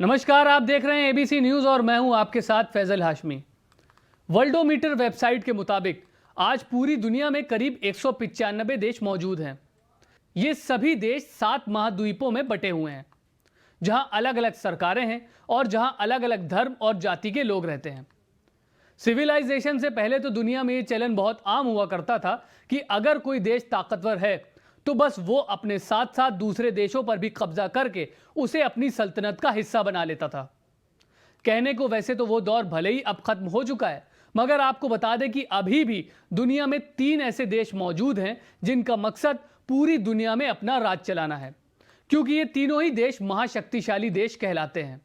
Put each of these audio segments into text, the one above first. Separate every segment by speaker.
Speaker 1: नमस्कार, आप देख रहे हैं एबीसी न्यूज और मैं हूं आपके साथ फैजल हाशमी। वर्ल्डोमीटर वेबसाइट के मुताबिक आज पूरी दुनिया में करीब 195 देश मौजूद हैं। ये सभी देश 7 महाद्वीपों में बटे हुए हैं, जहां अलग अलग सरकारें हैं और जहां अलग अलग धर्म और जाति के लोग रहते हैं। सिविलाइजेशन से पहले तो दुनिया में ये चलन बहुत आम हुआ करता था कि अगर कोई देश ताकतवर है तो बस वो अपने साथ साथ दूसरे देशों पर भी कब्जा करके उसे अपनी सल्तनत का हिस्सा बना लेता था। कहने को वैसे तो वो दौर भले ही अब खत्म हो चुका है, मगर आपको बता दें कि अभी भी दुनिया में 3 ऐसे देश मौजूद हैं जिनका मकसद पूरी दुनिया में अपना राज चलाना है, क्योंकि ये तीनों ही देश महाशक्तिशाली देश कहलाते हैं।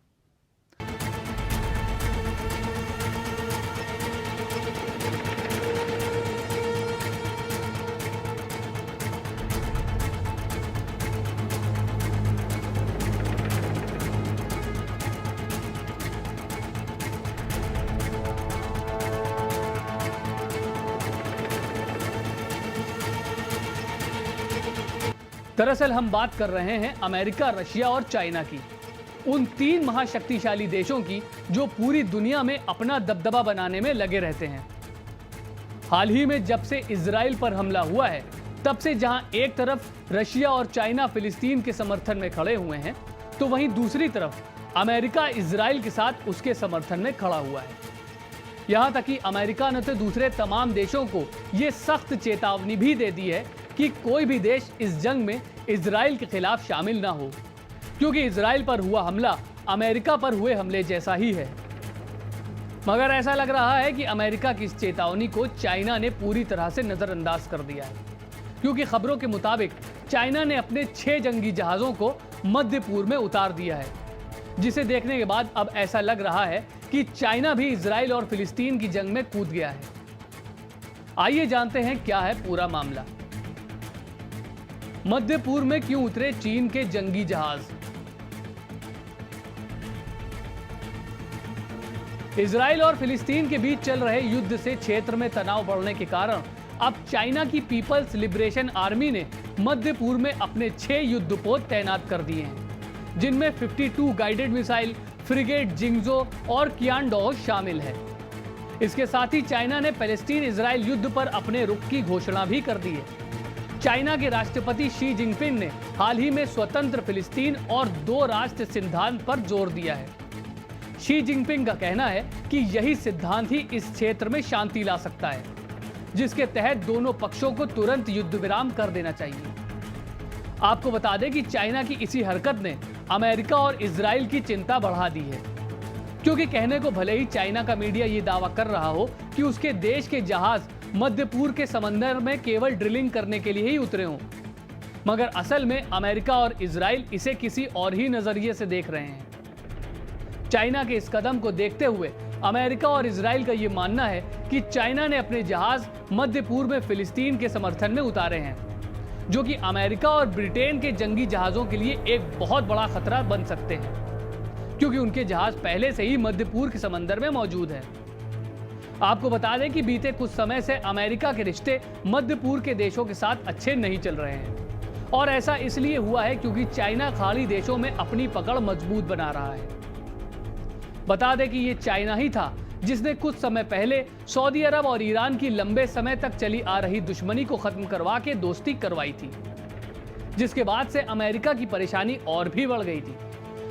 Speaker 1: दरअसल हम बात कर रहे हैं अमेरिका, रशिया और चाइना की, उन 3 महाशक्तिशाली देशों की जो पूरी दुनिया में अपना दबदबा बनाने में लगे रहते हैं। हाल ही में जब से इजराइल पर हमला हुआ है, तब से जहां एक तरफ रशिया और चाइना फिलिस्तीन के समर्थन में खड़े हुए हैं, तो वहीं दूसरी तरफ अमेरिका इजराइल के साथ उसके समर्थन में खड़ा हुआ है। यहां तक कि अमेरिका ने तो दूसरे तमाम देशों को यह सख्त चेतावनी भी दे दी है कि कोई भी देश इस जंग में इजराइल के खिलाफ शामिल ना हो, क्योंकि इजराइल पर हुआ हमला अमेरिका पर हुए हमले जैसा ही है। मगर ऐसा लग रहा है कि अमेरिका की इस चेतावनी को चाइना ने पूरी तरह से नजरअंदाज कर दिया है, क्योंकि खबरों के मुताबिक चाइना ने अपने 6 जंगी जहाजों को मध्य पूर्व में उतार दिया है, जिसे देखने के बाद अब ऐसा लग रहा है कि चाइना भी इजराइल और फिलिस्तीन की जंग में कूद गया है। आइए जानते हैं क्या है पूरा मामला। मध्य पूर्व में क्यों उतरे चीन के जंगी जहाज? इजराइल और फिलिस्तीन के बीच चल रहे युद्ध से क्षेत्र में तनाव बढ़ने के कारण अब चाइना की पीपल्स लिबरेशन आर्मी ने मध्य पूर्व में अपने 6 युद्धपोत तैनात कर दिए हैं, जिनमें 52 गाइडेड मिसाइल फ्रिगेट जिंगजो और कियानडो शामिल है। इसके साथ ही चाइना ने पैलेस्टीन इजराइल युद्ध पर अपने रुख की घोषणा भी कर दी है। चाइना के राष्ट्रपति शी जिनपिंग ने हाल ही में स्वतंत्र फिलिस्तीन और 2 राष्ट्र सिद्धांत पर जोर दिया है। शी जिनपिंग का कहना है कि यही सिद्धांत ही इस क्षेत्र में शांति ला सकता है, जिसके तहत दोनों पक्षों को तुरंत युद्ध विराम कर देना चाहिए। आपको बता दें कि चाइना की इसी हरकत ने अमेरिका और इजराइल की चिंता बढ़ा दी है, क्योंकि कहने को भले ही चाइना का मीडिया ये दावा कर रहा हो कि उसके देश के जहाज मध्य पूर्व के समंदर में केवल ड्रिलिंग करने के लिए ही उतरे हों, मगर असल में अमेरिका और इजराइल इसे किसी और ही नजरिए से देख रहे हैं। चाइना के इस कदम को देखते हुए अमेरिका और इजराइल का यह मानना है कि चाइना ने अपने जहाज मध्य पूर्व में फिलिस्तीन के समर्थन में उतारे हैं, जो कि अमेरिका और ब्रिटेन के जंगी जहाजों के लिए एक बहुत बड़ा खतरा बन सकते हैं, क्योंकि उनके जहाज पहले से ही मध्य पूर्व के समंदर में मौजूद हैं। आपको बता दें कि बीते कुछ समय से अमेरिका के रिश्ते मध्य पूर्व के देशों के साथ अच्छे नहीं चल रहे हैं, और ऐसा इसलिए हुआ है क्योंकि चाइना खाड़ी देशों में अपनी पकड़ मजबूत बना रहा है। बता दें कि ये चाइना ही था जिसने कुछ समय पहले सऊदी अरब और ईरान की लंबे समय तक चली आ रही दुश्मनी को खत्म करवा के दोस्ती करवाई थी, जिसके बाद से अमेरिका की परेशानी और भी बढ़ गई थी,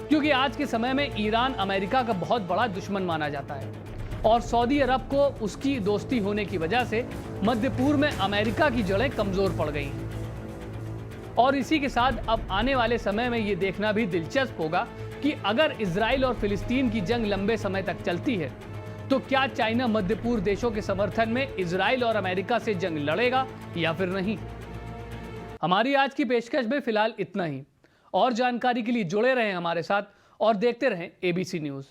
Speaker 1: क्योंकि आज के समय में ईरान अमेरिका का बहुत बड़ा दुश्मन माना जाता है, और सऊदी अरब को उसकी दोस्ती होने की वजह से मध्य पूर्व में अमेरिका की जड़ें कमजोर पड़ गई हैं। और इसी के साथ अब आने वाले समय में ये देखना भी दिलचस्प होगा कि अगर इजराइल और फिलिस्तीन की जंग लंबे समय तक चलती है, तो क्या चाइना मध्य पूर्व देशों के समर्थन में इजराइल और अमेरिका से जंग लड़ेगा या फिर नहीं। हमारी आज की पेशकश में फिलहाल इतना ही। और जानकारी के लिए जुड़े रहें हमारे साथ और देखते रहें एबीसी न्यूज।